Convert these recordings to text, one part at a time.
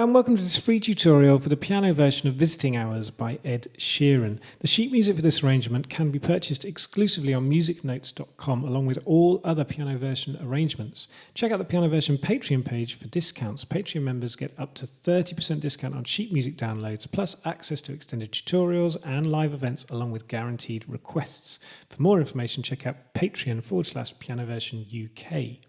and welcome to this free tutorial for the piano version of Visiting Hours by Ed Sheeran. The sheet music for this arrangement can be purchased exclusively on musicnotes.com along with all other piano version arrangements. Check out the piano version Patreon page for discounts. Patreon members get up to 30% discount on sheet music downloads, plus access to extended tutorials and live events along with guaranteed requests. For more information, check out patreon.com/pianoversion UK.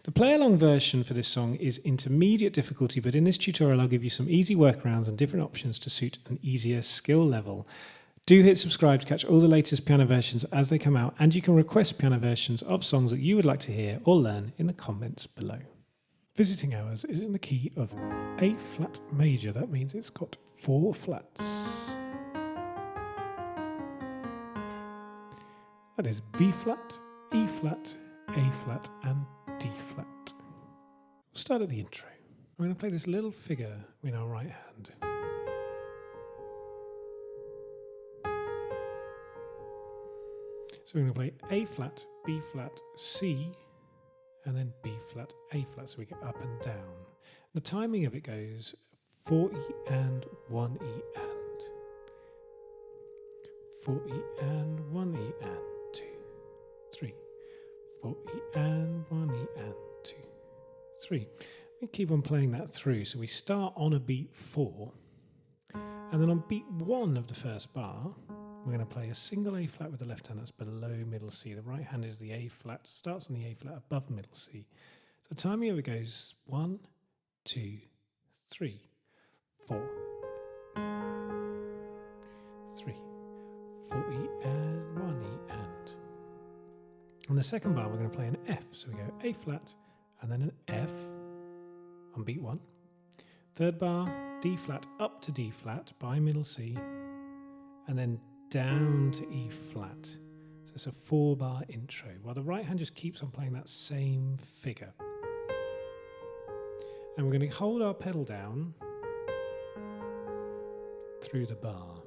The play-along version for this song is intermediate difficulty, but in this tutorial I'll give you some easy workarounds and different options to suit an easier skill level. Do hit subscribe to catch all the latest piano versions as they come out, and you can request piano versions of songs that you would like to hear or learn in the comments below. Visiting Hours is in the key of A flat major. That means it's got 4 flats. That is B flat, E flat, A flat and D flat. We'll start at the intro. I'm going to play this little figure in our right hand. So we're going to play A flat, B flat, C, and then B flat, A flat, so we get up and down. The timing of it goes 4E and 1E and 4E and 1E and 2, 3. 4E and 1E and 2, 3. We keep on playing that through. So we start on a beat 4, and then on beat 1 of the first bar, we're going to play a single A flat with the left hand that's below middle C. The right hand is the A flat, starts on the A flat above middle C. So the timing of it goes 1, 2, 3, 4, 3, 4E and 1E and. On the second bar, we're going to play an F. So we go A flat and then an F on beat 1. Third bar, D flat up to D flat by middle C, and then down to E flat. So it's a 4-bar intro, while the right hand just keeps on playing that same figure. And we're going to hold our pedal down through the bar.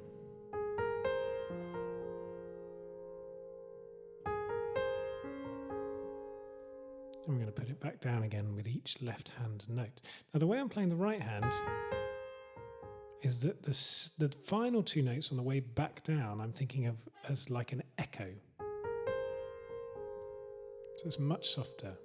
And we're going to put it back down again with each left hand note. Now the way I'm playing the right hand is that the final 2 notes on the way back down I'm thinking of as like an echo. So it's much softer.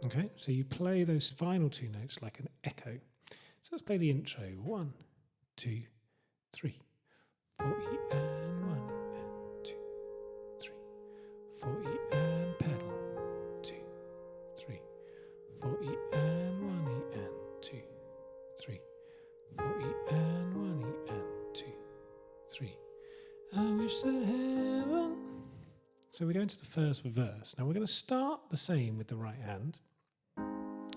Okay, so you play those final 2 notes like an echo. So let's play the intro. 1, 2, 3. 4E and 1 and 2, 3. 4E and pedal. 2, 3. 4E and 1E and 2, 3. 4E and 1E and 2, 3. I wish that heaven. So we go into the first verse. Now we're going to start the same with the right hand.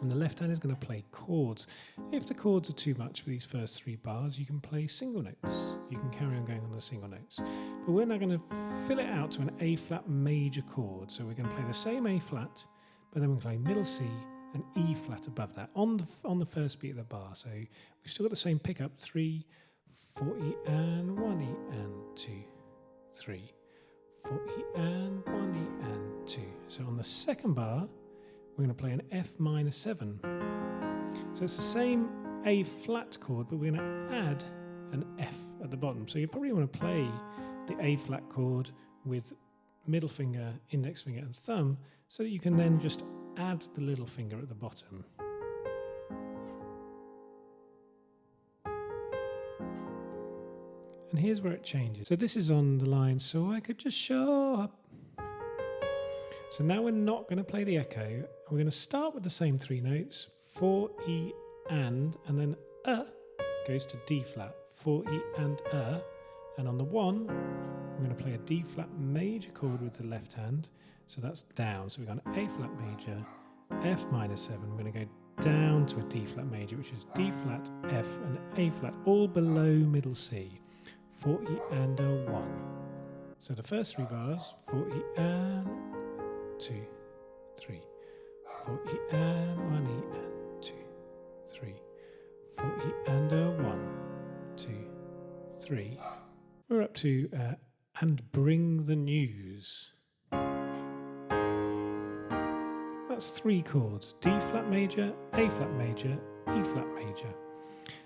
And the left hand is going to play chords. If the chords are too much for these first 3 bars, you can play single notes. You can carry on going on the single notes. But we're now going to fill it out to an A flat major chord. So we're going to play the same A flat, but then we're going to play middle C and E flat above that on the first beat of the bar. So we've still got the same pickup, 3, 4E and 1E and 2, 3, 4E and 1E and 2. So on the second bar, we're going to play an F minor 7. So it's the same A flat chord, but we're going to add an F at the bottom. So you probably want to play the A flat chord with middle finger, index finger and thumb, so that you can then just add the little finger at the bottom. And here's where it changes. So this is on the line, so I could just show up. So now we're not going to play the echo. We're going to start with the same 3 notes, 4, E, and then goes to D flat, 4, E, and on the 1, we're going to play a D flat major chord with the left hand, so that's down. So we've got an A flat major, F minor 7, we're going to go down to a D flat major, which is D flat, F, and A flat, all below middle C, 4, E, and a 1. So the first 3 bars, 4, E, and 2, 3, 4E and 1E and 2, 3, 4E and a 1, 2, 3. We're up to and bring the news. That's 3 chords: D flat major, A flat major, E flat major.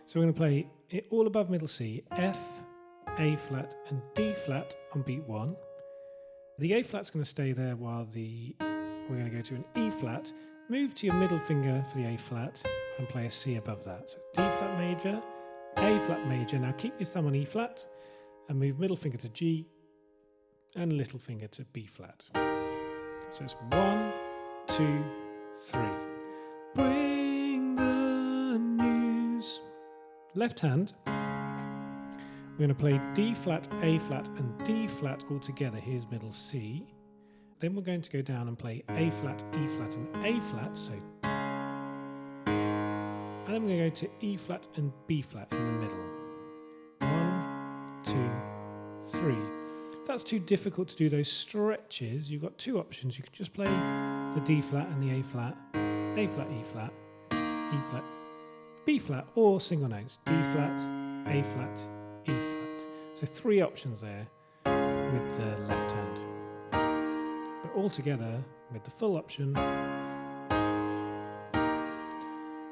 So we're going to play it all above middle C, F, A flat and D flat on beat 1. The A flat's going to stay there while we're going to go to an E flat, move to your middle finger for the A flat and play a C above that. So D flat major, A flat major. Now keep your thumb on E flat and move middle finger to G and little finger to B flat. So it's 1, 2, 3. Bring the news. Left hand, we're going to play D flat, A flat and D flat all together. Here's middle C. Then we're going to go down and play A flat, E flat and A flat. So, and then we're going to go to E flat and B flat in the middle. 1, 2, 3. If that's too difficult to do those stretches, you've got 2 options. You could just play the D flat and the A flat, E flat, E flat, B flat, or single notes, D flat, A flat, E flat. So 3 options there with the left hand. But all together with the full option.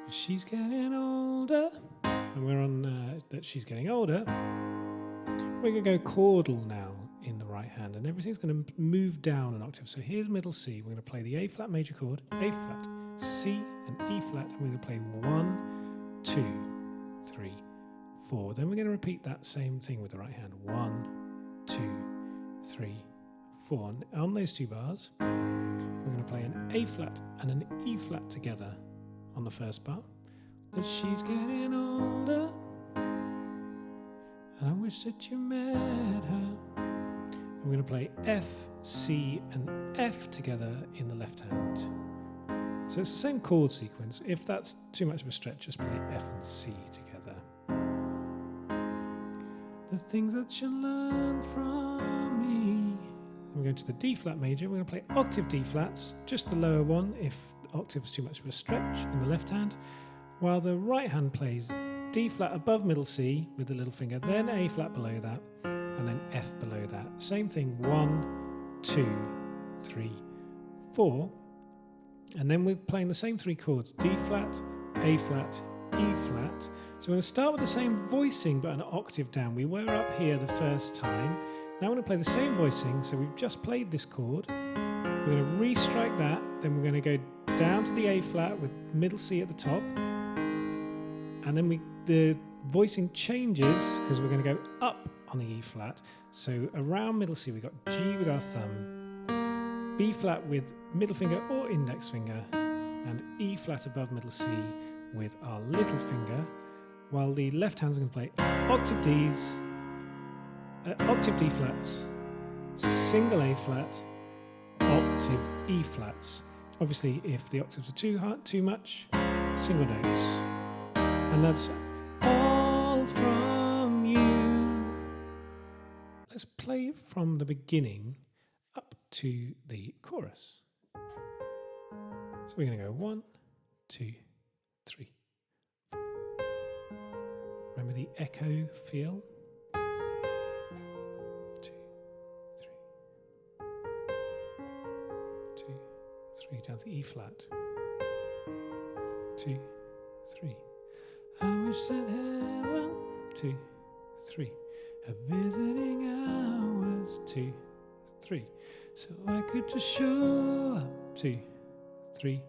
She's getting older, and we're on that she's getting older. We're going to go chordal now in the right hand, and everything's going to move down an octave. So here's middle C. We're going to play the A flat major chord, A flat, C and E flat, and we're going to play 1, 2, 3, 4. Then we're going to repeat that same thing with the right hand. 1, 2, 3, 4. And on those 2 bars, we're going to play an A flat and an E flat together on the first bar. That she's getting older, and I wish that you met her. And we're going to play F, C and F together in the left hand. So it's the same chord sequence. If that's too much of a stretch, just play F and C together. The things that you learn from me. We're going to the D flat major. We're going to play octave D flats, just the lower one if octave's too much of a stretch in the left hand, while the right hand plays D flat above middle C with the little finger, then A flat below that, and then F below that. Same thing, 1, 2, 3, 4. And then we're playing the same 3 chords, D flat, A flat, E flat. So we're going to start with the same voicing but an octave down. We were up here the first time. Now we're going to play the same voicing, so we've just played this chord. We're going to restrike that, then we're going to go down to the A flat with middle C at the top. And then the voicing changes because we're going to go up on the E flat. So around middle C we've got G with our thumb, B flat with middle finger or index finger, and E flat above middle C with our little finger, while the left hand's going to play octave Ds, octave D flats, single A flat, octave E flats. Obviously if the octaves are too much, single notes. And that's all from you. Let's play from the beginning up to the chorus. So we're going to go 1, 2, 3, 4. Remember the echo feel? 2, 3, 2, 3 down to the E flat. 2, 3. I wish that heaven, 2, 3, have visiting hours, 2, 3, so I could just show up, 2, 3,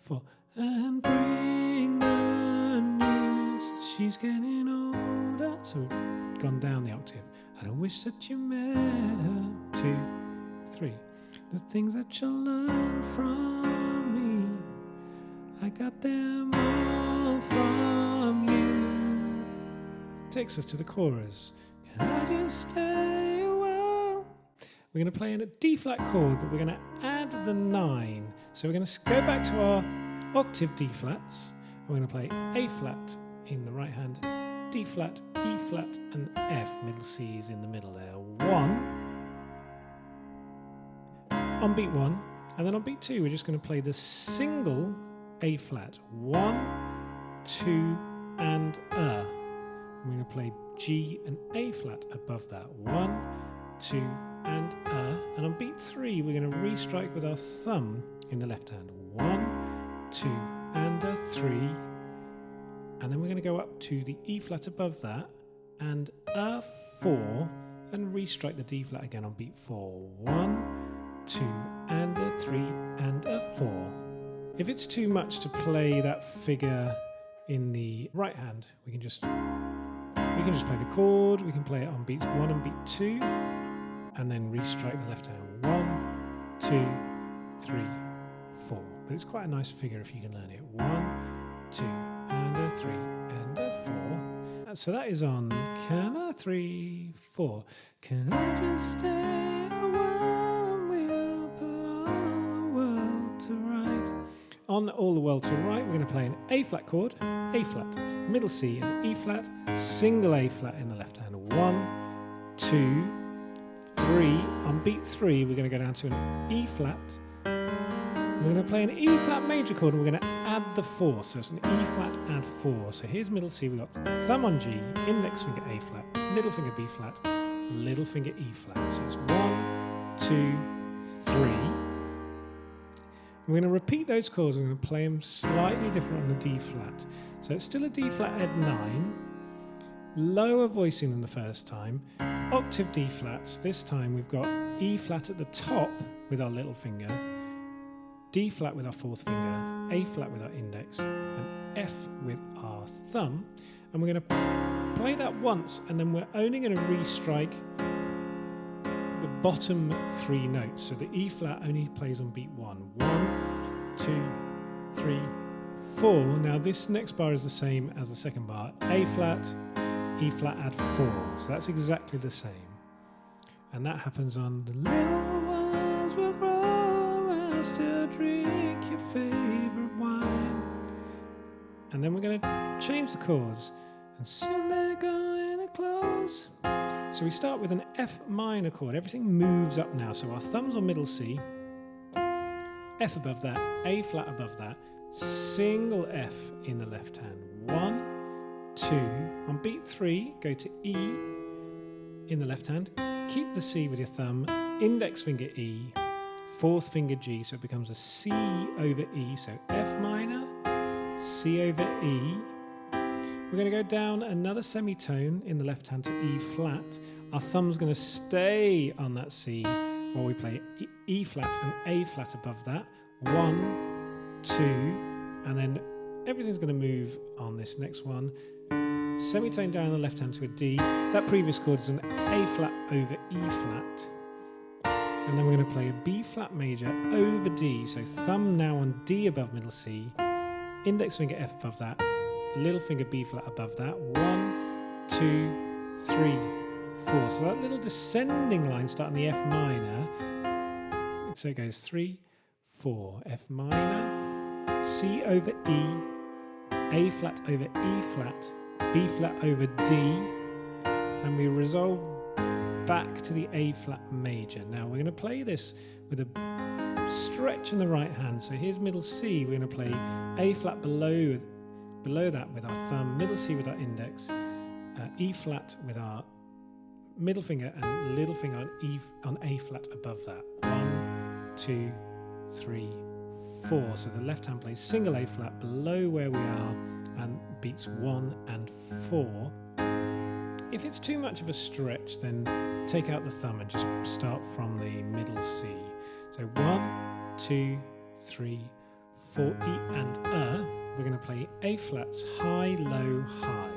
4, and bring the news. She's getting older, so we've gone down the octave, and I wish that you met her, 2, 3, the things that you'll learn from me, I got them all from you. Takes us to the chorus. Can I just stay a while? We're going to play in a D flat chord, but we're going to add the 9. So we're going to go back to our octave D flats. We're going to play A flat in the right hand, D flat, E flat, and F. Middle C is in the middle there. 1 on beat 1, and then on beat 2 we're just going to play the single A flat. 1, 2, and we're going to play G and A flat above that. 1, 2, and on beat 3, we're going to restrike with our thumb in the left hand. 1, 2, and a 3. And then we're going to go up to the E flat above that, and a 4, and restrike the D flat again on beat 4. 1, 2, and a 3, and a 4. If it's too much to play that figure in the right hand, we can just play the chord. We can play it on beats 1 and beat 2, and then restrike the left hand. 1, 2, 3, 4. But it's quite a nice figure if you can learn it. 1, 2, and a 3, and a 4. So that is on Can I 3, 4. Can I just stay a while and we'll put all the world to right. On All the World to Right, we're going to play an A flat chord, A flat, middle C and E flat, single A flat in the left hand. 1, 2, 3. On beat 3, we're going to go down to an E flat. We're going to play an E flat major chord, and we're going to add the 4. So it's an E flat, add 4. So here's middle C. We've got thumb on G, index finger A flat, middle finger B flat, little finger E flat. So it's 1, 2, 3. We're going to repeat those chords. We're going to play them slightly different on the D flat. So it's still a D flat, Ed 9, lower voicing than the first time, octave D flats. This time we've got E flat at the top with our little finger, D flat with our fourth finger, A flat with our index, and F with our thumb. And we're going to play that once, and then we're only going to restrike the bottom 3 notes. So the E flat only plays on beat 1. 1, 2, 3, 4. Now this next bar is the same as the second bar. A flat, E flat, add 4. So that's exactly the same. And that happens on the little ones will grow and still drink your favorite wine. And then we're going to change the chords, and soon they're going to close. So we start with an F minor chord. Everything moves up now. So our thumb's on middle C, F above that, A flat above that, single F in the left hand. 1, 2. On beat 3, go to E in the left hand. Keep the C with your thumb, index finger E, fourth finger G, so it becomes a C over E. So F minor, C over E. We're going to go down another semitone in the left hand to E flat. Our thumb's going to stay on that C while we play E flat and A flat above that. 1, 2, and then everything's going to move on this next one. Semitone down the left hand to a D. That previous chord is an A flat over E flat. And then we're going to play a B flat major over D. So thumb now on D above middle C, index finger F above that, little finger B flat above that. 1, 2, 3, 4. So that little descending line starting the F minor. So it goes 3, 4, F minor, C over E, A flat over E flat, B flat over D, and we resolve back to the A flat major. Now we're going to play this with a stretch in the right hand. So here's middle C. We're going to play A flat below that with our thumb, middle C with our index, E flat with our middle finger, and little finger on A flat above that. 1, 2, 3, 4. So the left hand plays single A flat below where we are and beats 1 and 4. If it's too much of a stretch, then take out the thumb and just start from the middle C. So 1, 2, 3, 4, E and We're going to play A flats, high, low, high.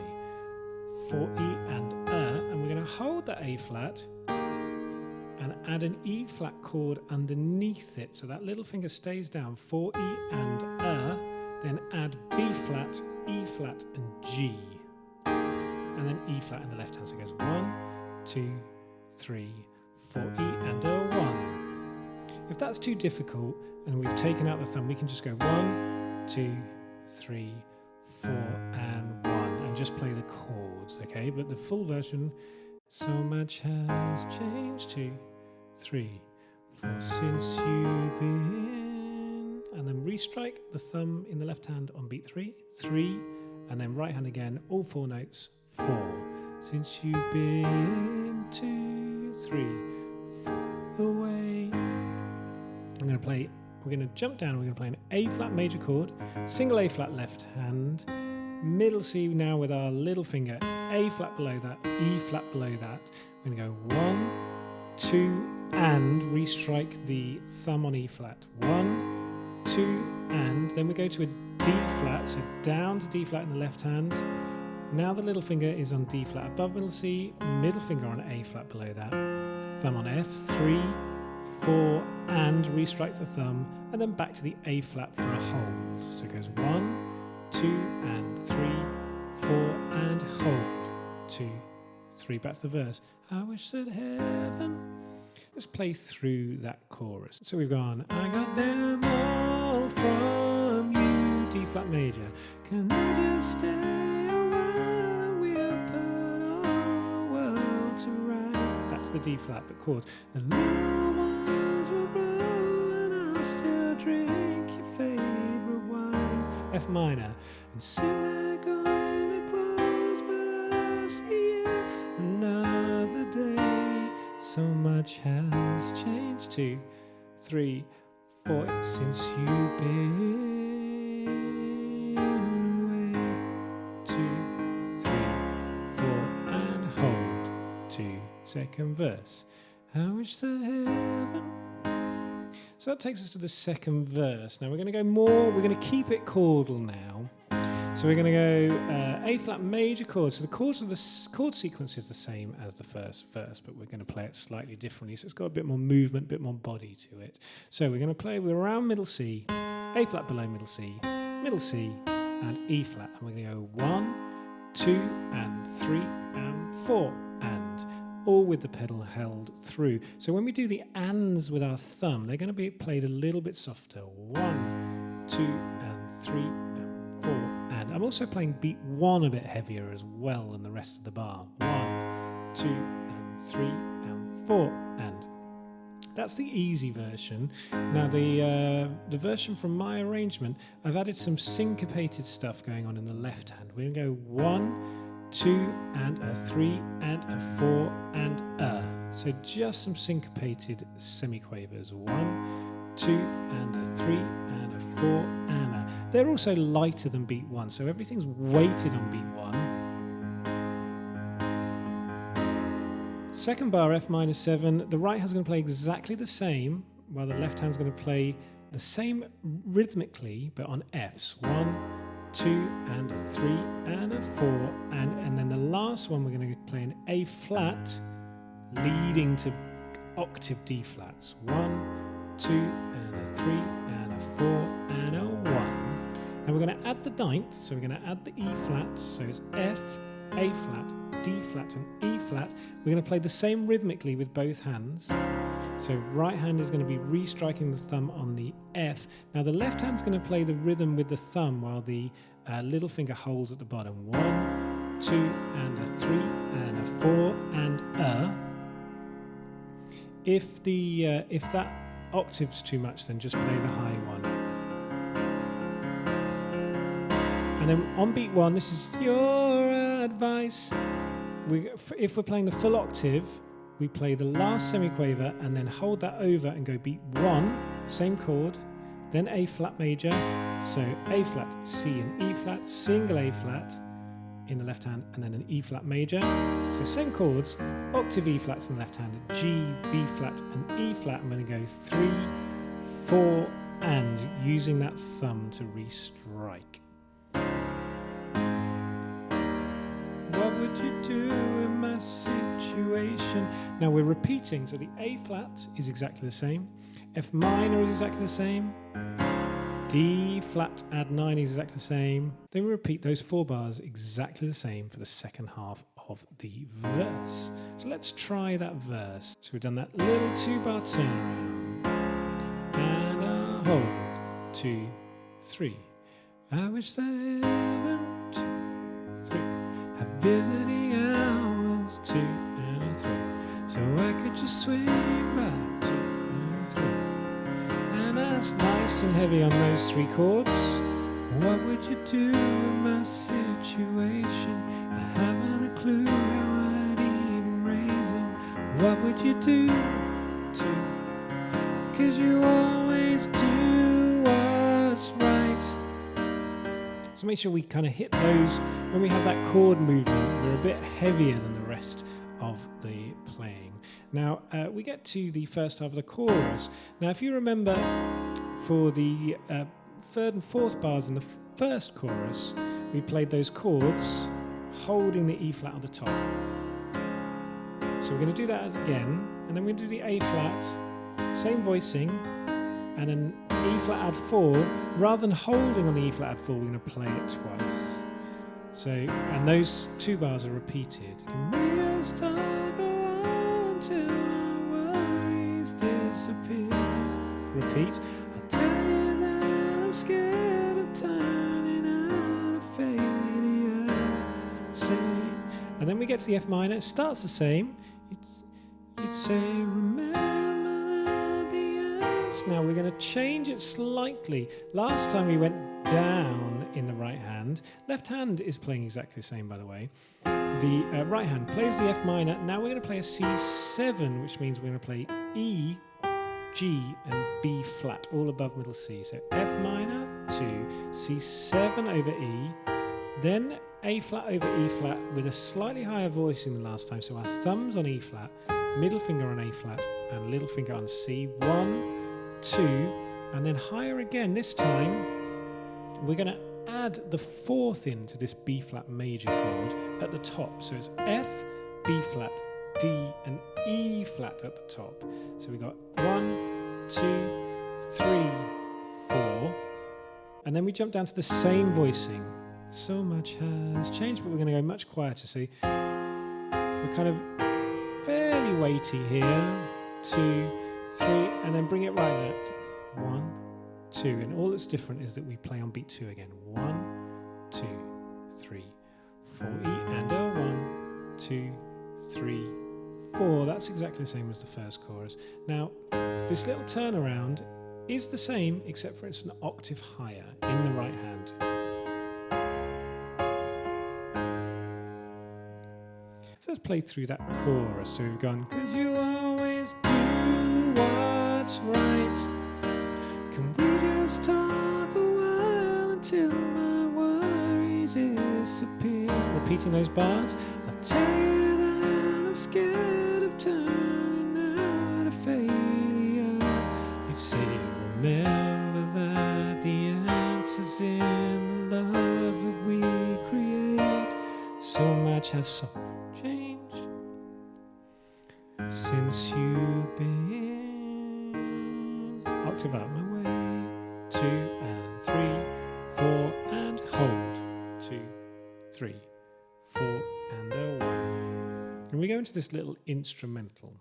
4 E and we're going to hold that A flat and add an E flat chord underneath it. So that little finger stays down. 4 E and then add B flat, E flat, and G. And then E flat in the left hand. So it goes 1, 2, 3, 4 E and 1. If that's too difficult and we've taken out the thumb, we can just go 1, 2, 3, 4, and 1, and just play the chords, okay? But the full version, so much has changed. 2, 3, 4 since you've been, and then restrike the thumb in the left hand on beat 3, 3, and then right hand again, all 4 notes, 4. Since you've been 2, 3, 4, away. We're going to jump down, we're going to play an A flat major chord, single A flat left hand, middle C now with our little finger, A flat below that, E flat below that. We're going to go 1, 2, and restrike the thumb on E flat. 1, 2, and then we go to a D flat, so down to D flat in the left hand. Now the little finger is on D flat above middle C, middle finger on A flat below that, thumb on F, 3, 4, and restrike the thumb, and then back to the A flat for a hold. So it goes 1, 2, and 3, 4, and hold. 2, 3, back to the verse. I wish that heaven. Let's play through that chorus. So we've gone, I got them all from you, D flat major. Can I just stay a while and we'll put our world to right? That's the D flat, but chords. The little ones will grow and I'll still drink your favorite wine. F minor, and soon they're going to close, but I'll see you another day. So much has changed. 2, 3, 4, since you've been away. 2, 3, 4, and hold. 2, second verse. I wish that heaven. So that takes us to the second verse. Now we're going to go more, we're going to keep it chordal now. So we're going to go A flat major chord. So the chords of the chord sequence is the same as the first verse, but we're going to play it slightly differently. So it's got a bit more movement, a bit more body to it. So we're going to play with around middle C, A flat below middle C, and E flat. And we're going to go 1, 2, and 3, and 4, and all with the pedal held through. So when we do the ands with our thumb, they're going to be played a little bit softer. 1, 2, and 3, and 4, and I'm also playing beat 1 a bit heavier as well than the rest of the bar. 1, 2, and 3, and 4, and that's the easy version. Now the version from my arrangement, I've added some syncopated stuff going on in the left hand. We're going to go 1, 2, and a 3, and a 4, and a. So just some syncopated semiquavers. 1, 2, and a 3, and a 4, and a. They're also lighter than beat 1, so everything's weighted on beat 1. Second bar, F minor 7. The right hand's going to play exactly the same, while the left hand's going to play the same rhythmically, but on Fs. 1, 2, and a 3, and a 4, and then the last one we're going to play an A flat leading to octave D flats. 1, 2, and a 3, and a 4, and a 1. Now we're going to add the ninth, so we're going to add the E flat, so it's F, A flat, D flat, and E flat. We're going to play the same rhythmically with both hands. So right hand is going to be restriking the thumb on the F. Now the left hand's going to play the rhythm with the thumb while the little finger holds at the bottom. 1, 2, and a 3, and a 4, and a. If that octave's too much, then just play the high one. And then on beat 1, this is your advice. If we're playing the full octave, we play the last semiquaver and then hold that over and go beat 1, same chord, then A flat major, so A flat, C and E flat, single A flat in the left hand, and then an E flat major. So same chords, octave E flats in the left hand, G, B flat and E flat. I'm going to go 3, 4, and using that thumb to restrike. What would you do in my situation? Now we're repeating, so the A flat is exactly the same, F minor is exactly the same, D flat add 9 is exactly the same. Then we repeat those 4 bars exactly the same for the second half of the verse. So let's try that verse. So we've done that little 2-bar turnaround and a hold, 2, 3. I wish that heaven, 2, 3. Have visiting hours, 2 and a 3. So I could just swing by 2 and a 3. And that's nice and heavy on those 3 chords. What would you do in my situation? I haven't a clue how I'd even raise them. what would you do? 'Cause you always do what's right. So make sure we kind of hit those when we have that chord movement. We're a bit heavier than the rest of the playing. Now we get to the first half of the chorus. Now if you remember, for the third and fourth bars in the first chorus, we played those chords holding the E flat on the top. So we're going to do that again, and then we're going to do the A flat, same voicing, and then E flat add 4. Rather than holding on the E flat add 4, we're going to play it twice. So, and those 2 bars are repeated. Can we just talk a while until our worries disappear? Repeat. I'll tell you that I'm scared of turning out a failure. Say, and then we get to the F minor. It starts the same. You'd say, remember the ants. Now we're going to change it slightly. Last time we went down in the right hand. Left hand is playing exactly the same, by the way. The right hand plays the F minor. Now we're going to play a C7, which means we're going to play E, G, and B flat, all above middle C. So F minor, 2, C7 over E, then A flat over E flat with a slightly higher voicing than last time. So our thumbs on E flat, middle finger on A flat, and little finger on C. 1, 2, and then higher again. This time we're going to add the 4th into this B flat major chord at the top. So it's F, B flat, D, and E flat at the top. So we got 1, 2, 3, 4, and then we jump down to the same voicing. So much has changed, but we're going to go much quieter. So we're kind of fairly weighty here. 2, 3, and then bring it right at 1, 2, and all that's different is that we play on beat 2 again. 1, 2, 3, 4, E and a 1, 2, 3, 4. That's exactly the same as the first chorus. Now, this little turnaround is the same, except for it's an octave higher in the right hand. So let's play through that chorus. So we've gone, 'cause you always do what's right. Can we just talk a while until my worries disappear? Repeating those bars. I'll tell you that I'm scared of turning out a failure. You'd say, remember that the answer's in the love that we create. So much has changed since you've been. Octave up my way. 2 and 3, 4 and hold. 2, 3, 4 and a 1. And we go into this little instrumental.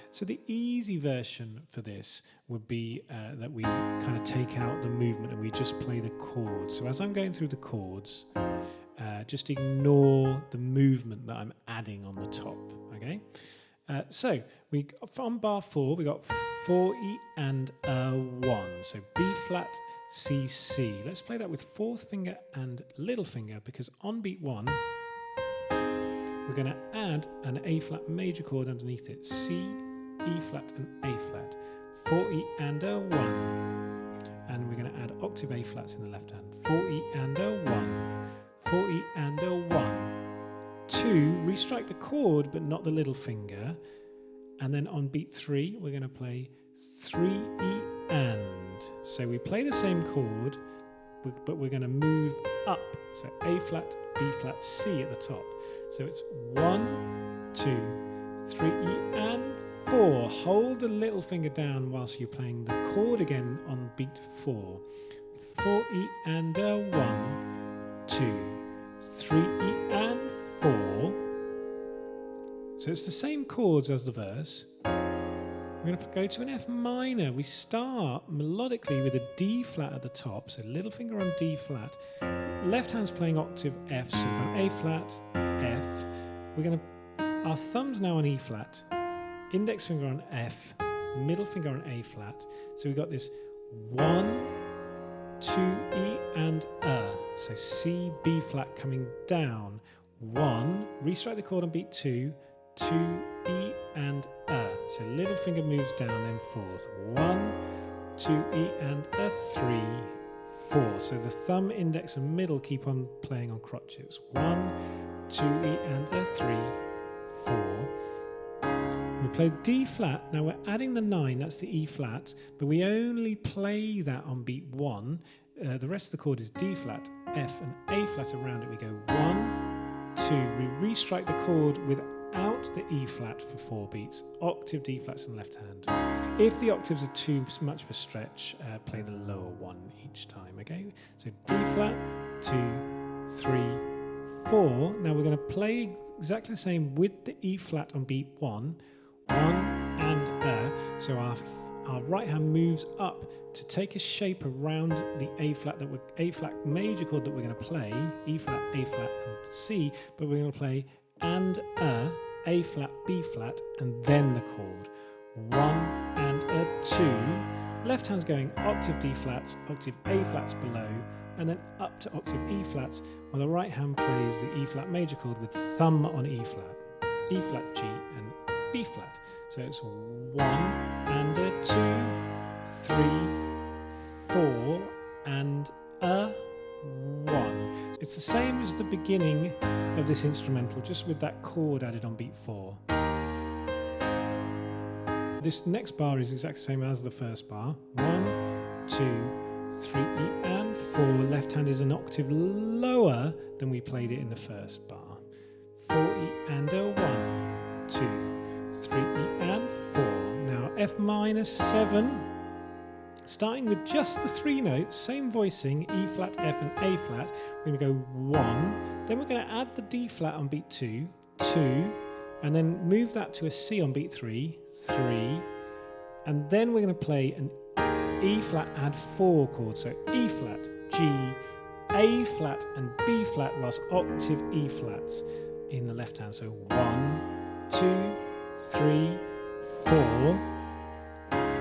So the easy version for this would be that we kind of take out the movement and we just play the chords. So as I'm going through the chords, just ignore the movement that I'm adding on the top, okay? So we from bar 4, we got 4 E and a 1. So B flat, C, C. Let's play that with 4th finger and little finger, because on beat 1, we're going to add an A flat major chord underneath it. C, E flat and A flat. 4 E and a 1. And we're going to add octave A flats in the left hand. 4 E and a 1. 4 E and a 1. 2, restrike the chord but not the little finger. And then on beat 3, we're going to play 3 E and. So we play the same chord, but we're going to move up. So A flat, B flat, C at the top. So it's 1, 2, 3 E and 4. Hold the little finger down whilst you're playing the chord again on beat 4. 4 E and a 1, 2, 3 E and 4. So it's the same chords as the verse. We're going to go to an F minor. We start melodically with a D flat at the top, so little finger on D flat. Left hand's playing octave F, so we've got A flat, F. We're going to, our thumb's now on E flat, index finger on F, middle finger on A flat. So we've got this 1, 2 E and A. So C, B flat coming down. 1, restrike the chord on beat 2, 2, E and A. So little finger moves down, then fourth. 1, 2, E and A, 3, 4. So the thumb, index and middle keep on playing on crotchets. 1, 2, E and A, 3, 4. We played D flat. Now we're adding the 9, that's the E flat, but we only play that on beat 1. The rest of the chord is D flat, F and A flat around it. We go 1, 2. We restrike the chord without the E flat for 4 beats. Octave D flats in the left hand. If the octaves are too much of a stretch, play the lower one each time, okay? So D flat, 2, 3, 4. Now we're going to play exactly the same with the E flat on beat 1. 1 and A. So our right hand moves up to take a shape around the A flat major chord that we're going to play, E flat, A flat, and C. But we're going to play and A flat, B flat, and then the chord. 1 and A, 2. Left hand's going octave D flats, octave A flats below, and then up to octave E flats. While the right hand plays the E flat major chord with thumb on E flat, E flat, G, and B flat. So it's 1 and A, 2, 3, 4, and A, 1. It's the same as the beginning of this instrumental, just with that chord added on beat 4. This next bar is exactly the same as the first bar. 1, 2, 3, E and 4. Left hand is an octave lower than we played it in the first bar. 4, E and A, 1, 2, 3, E and 4. Now F minor 7, starting with just the 3 notes, same voicing, E flat, F and A flat. We're going to go 1, then we're going to add the D flat on beat 2, 2, and then move that to a C on beat 3, 3, and then we're going to play an E flat add 4 chord, so E flat, G, A flat and B flat, whilst octave E flats in the left hand. So 1, 2, 3, 4.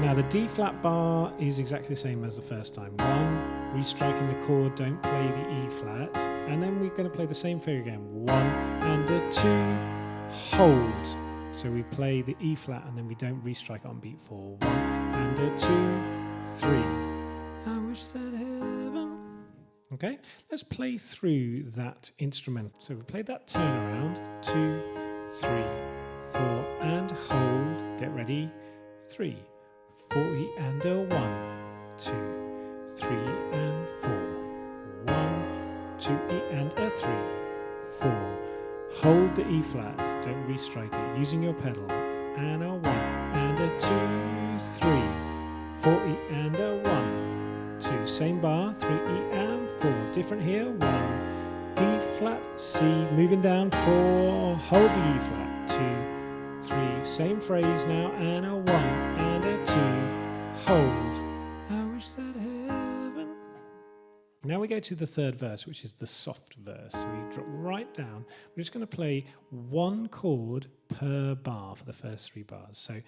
Now the D flat bar is exactly the same as the first time. 1, restriking the chord, don't play the E flat, and then we're going to play the same figure again. 1 and a 2, hold. So we play the E flat and then we don't restrike it on beat 4. 1 and a 2, 3. I wish that heaven. Okay, let's play through that instrumental. So we played that turnaround. 2, 3, 4, and hold. Get ready. 3, 4 E and a 1, 2, 3 and 4. 1, 2 E and a 3, 4. Hold the E flat, don't restrike it, using your pedal. And a 1 and a 2, 3, 4 E and a 1, 2. Same bar, 3 E and 4. Different here. 1, D flat, C, moving down. 4, hold the E flat. 2, 3. Same phrase now. And a 1 and a 2, hold. I wish that heaven. Now we go to the third verse, which is the soft verse. So we drop right down. We're just going to play 1 chord per bar for the first 3 bars. So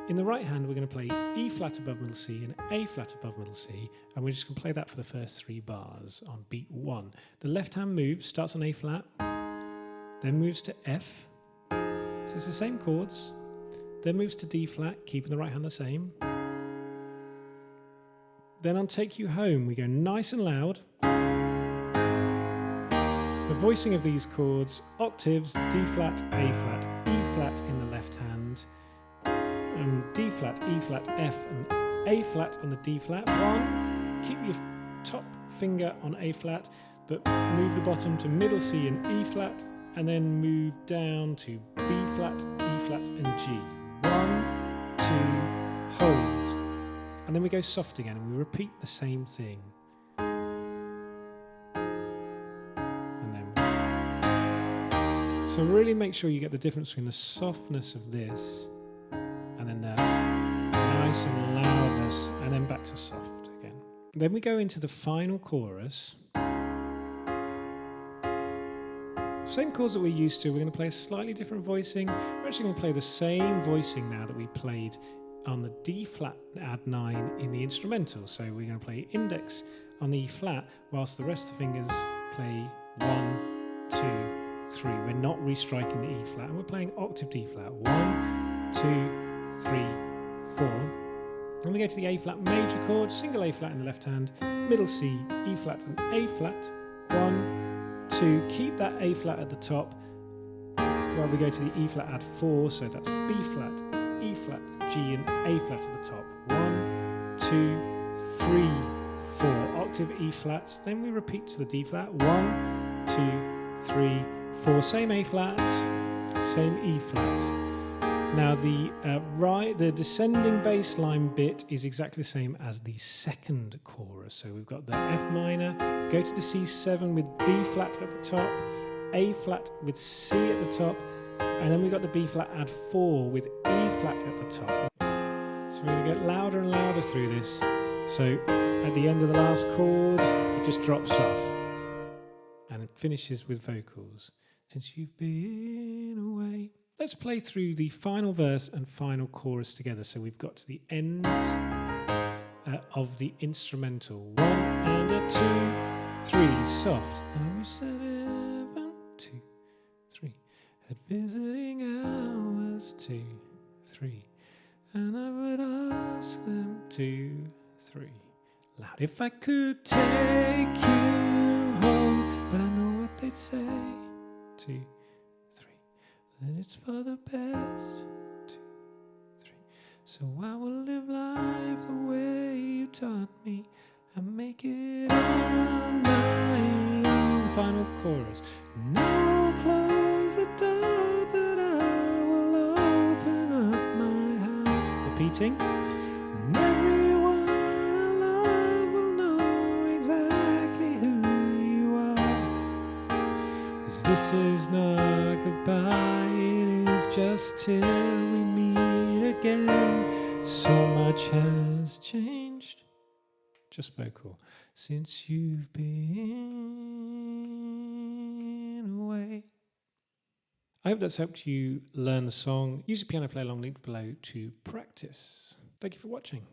in the right hand, we're going to play E flat above middle C and A flat above middle C. And we're just going to play that for the first 3 bars on beat 1. The left hand moves, starts on A flat, then moves to F. So it's the same chords. Then moves to D flat, keeping the right hand the same. Then on Take You Home, we go nice and loud. The voicing of these chords, octaves, D flat, A flat, E flat in the left hand, D flat, E flat, F and A flat on the D flat. 1, keep your top finger on A flat, but move the bottom to middle C and E flat, and then move down to B flat, E flat and G. 1, 2, hold. And then we go soft again and we repeat the same thing. So really make sure you get the difference between the softness of this and then the nice and loudness, and then back to soft again. Then we go into the final chorus. Same chords that we're used to. We're going to play a slightly different voicing. We're actually going to play the same voicing now that we played on the D flat add 9 in the instrumental. So we're going to play index on the E flat, whilst the rest of the fingers play 1, 2, 3. We're not restriking the E flat, and we're playing octave D flat. 1, 2, 3, 4. Then we go to the A flat major chord, single A flat in the left hand, middle C, E flat and A flat. 1, 2, keep that A flat at the top. While we go to the E flat, add 4, so that's B flat, E flat, G and A flat at the top. 1, 2, 3, 4. Octave E flats. Then we repeat to the D flat. 1, 2, 3, 4. Same A flat, same E flat. Now the descending bass line bit is exactly the same as the second chorus. So we've got the F minor, go to the C7 with B flat at the top, A flat with C at the top, and then we've got the B flat, add 4 with E flat at the top. So we're going to get louder and louder through this. So at the end of the last chord, it just drops off and it finishes with vocals. Since you've been away. Let's play through the final verse and final chorus together. So we've got to the end of the instrumental. 1 and a 2, 3, soft. I wish that 1, 2, 3 had visiting hours. 2, 3, and I would ask them 2, 3 loud. If I could take you home, but I know what they'd say. 2, 3, then it's for the best. 2, 3, so I will live life the way you taught me and make it on my own. Final chorus. Now I'll close the door, but I will open up my heart. Repeating. And everyone I love will know exactly who you are. 'Cause this is not goodbye, it is just till we meet again. So much has changed. Just vocal. Since you've been away. I hope that's helped you learn the song. Use the piano play along link below to practice. Thank you for watching.